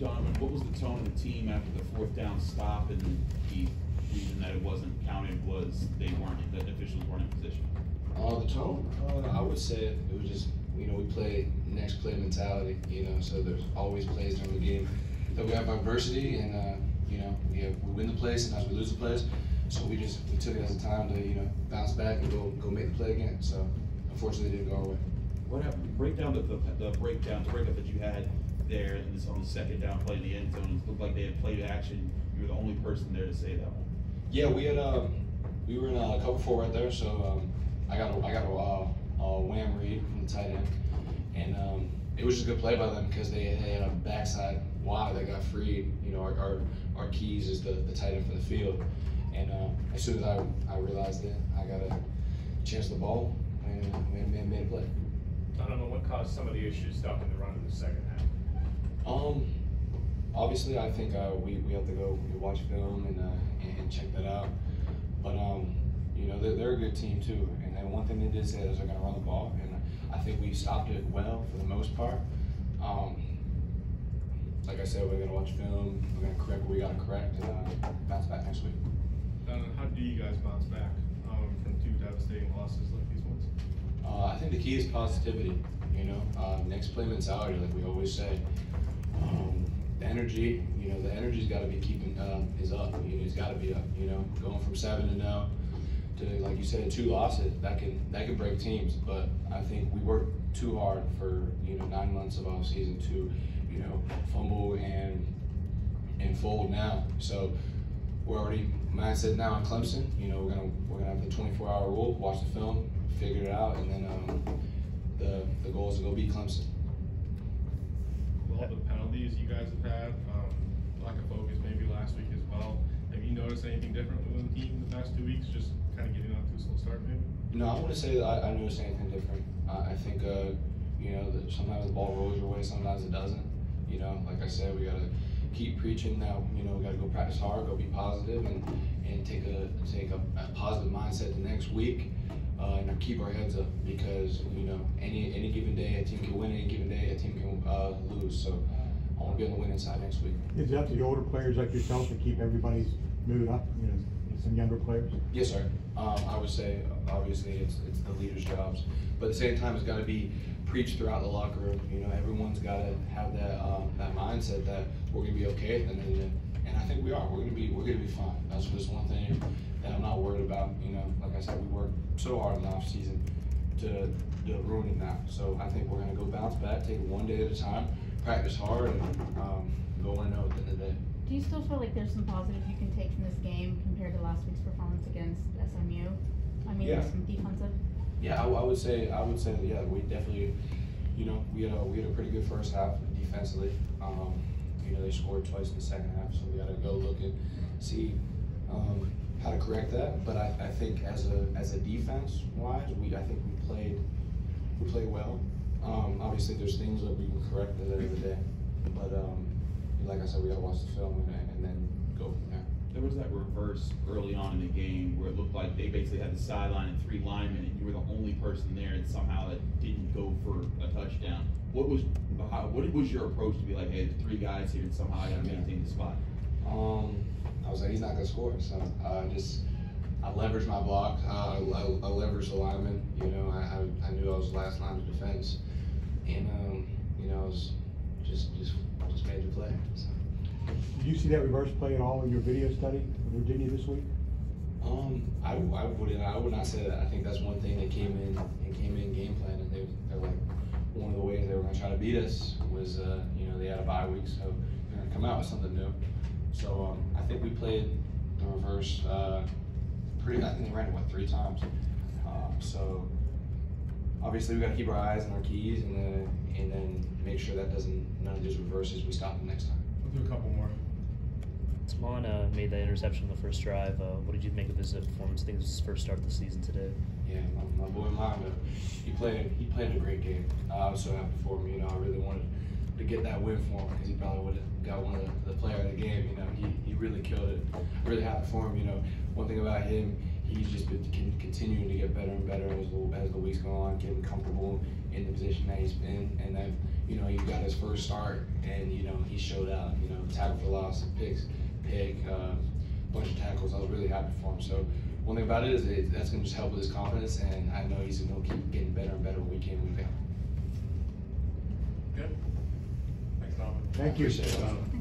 Donovan, what was the tone of the team after the fourth down stop, and the reason that it wasn't counted was the officials weren't in position? The tone, I would say it was just, we play next play mentality, so there's always plays during the game that we have adversity, and, we win the plays, sometimes we lose the plays, so we took it as a time to, bounce back and go make the play again, so unfortunately it didn't go our way. What happened? Break down the breakup that you had there on the second down play in the end zone. It looked like they had played action. You were the only person there to say that one. Yeah, we were in cover 4 right there, so I got a wham read from the tight end, and it was just a good play by them because they had a backside wide that got freed. Our keys is the tight end for the field, and as soon as I realized it, I got a chance of the ball and made a play. Donovan, what caused some of the issues stopping the run in the second half? Obviously, I think we have to go watch film and check that out. But they're a good team too. And one thing they did say is they're going to run the ball, and I think we stopped it well for the most part. Like I said, we're going to watch film. We're going to correct what we got to correct, and bounce back next week. How do you guys bounce back from 2 devastating losses like these ones? I think the key is positivity. Next play mentality, like we always say. The energy, the energy's got to be is up. It's got to be up. Going from 7-0 to, like you said, 2 losses, that can break teams. But I think we worked too hard for 9 months of off season to fumble and fold now. So we're already mindset now in Clemson. We're gonna have the 24-hour rule, watch the film, figure it out, and then the goal is to go beat Clemson. All the penalties you guys have had, lack of focus maybe last week as well. Have you noticed anything different within the team the past 2 weeks, just kind of getting off to a slow start maybe? No, I wouldn't say that I noticed anything different. I think, that sometimes the ball rolls your way, sometimes it doesn't. Like I said, we got to keep preaching now. We got to go practice hard, go be positive, and take a positive mindset the next week. And keep our heads up because any given day a team can win, any given day a team can lose. So I want to be on the winning side next week. Is it up to the older players like yourself to keep everybody's mood up? Some younger players. Yes, sir. I would say obviously it's the leaders' jobs, but at the same time it's got to be preached throughout the locker room. Everyone's got to have that mindset that we're gonna be okay at the end of the day. And I think we are. We're gonna be fine. That's just one thing that I'm not worried about. Like I said, we worked so hard in the off season to ruin it now. So I think we're gonna go bounce back, take it one day at a time, practice hard, and go 1-0 at the end of the day. Do you still feel like there's some positives you can take from this game compared to last week's performance against SMU? I mean, Yeah. some defensive. Yeah, I would say that, yeah, we definitely, we had a pretty good first half defensively. They scored twice in the second half, so we got to go look and see how to correct that. But I think as a defense wise, I think we played well. Obviously, there's things that we can correct at the end of the day, but like I said, we got to watch the film and then go from there. There was that reverse early on in the game where it looked like they basically had the sideline and 3 linemen, and you were the only person there that somehow didn't go for a touchdown. What was your approach to be like, hey, there's 3 guys here and somehow I got to maintain the spot? I was like, he's not gonna score, so I leveraged my block. I leveraged the lineman. I knew I was last line of defense, and I was just made the play. So. Did you see that reverse play at all in your video study of Virginia this week? I would not say that. I think that's one thing that came in game plan, and they're like, one of the ways they were going to try to beat us was they had a bye week, so they're going to come out with something new. So I think we played the reverse I think they ran it 3 times. So obviously we got to keep our eyes on our keys and then make sure that none of these reverses, we stop them next time. We'll do a couple more. Simon made that interception on the first drive. What did you make of his performance? I think it was his first start of the season today. Yeah, my boy Mama, he played a great game. I was so happy for him. I really wanted to get that win for him because he probably would have got one of the player of the game. He really killed it. Really happy for him. One thing about him, he's just been continuing to get better and better as the weeks go on, getting comfortable in the position that he's in. And then, you know, he got his first start, and, you know, he showed out, you know, tackle for loss, pick, bunch of tackles. I was really happy for him. So one thing about it is that's going to just help with his confidence, and I know he's going to keep getting better and better week in, week out. Good. Thanks, Donovan. Thank you. Appreciate it.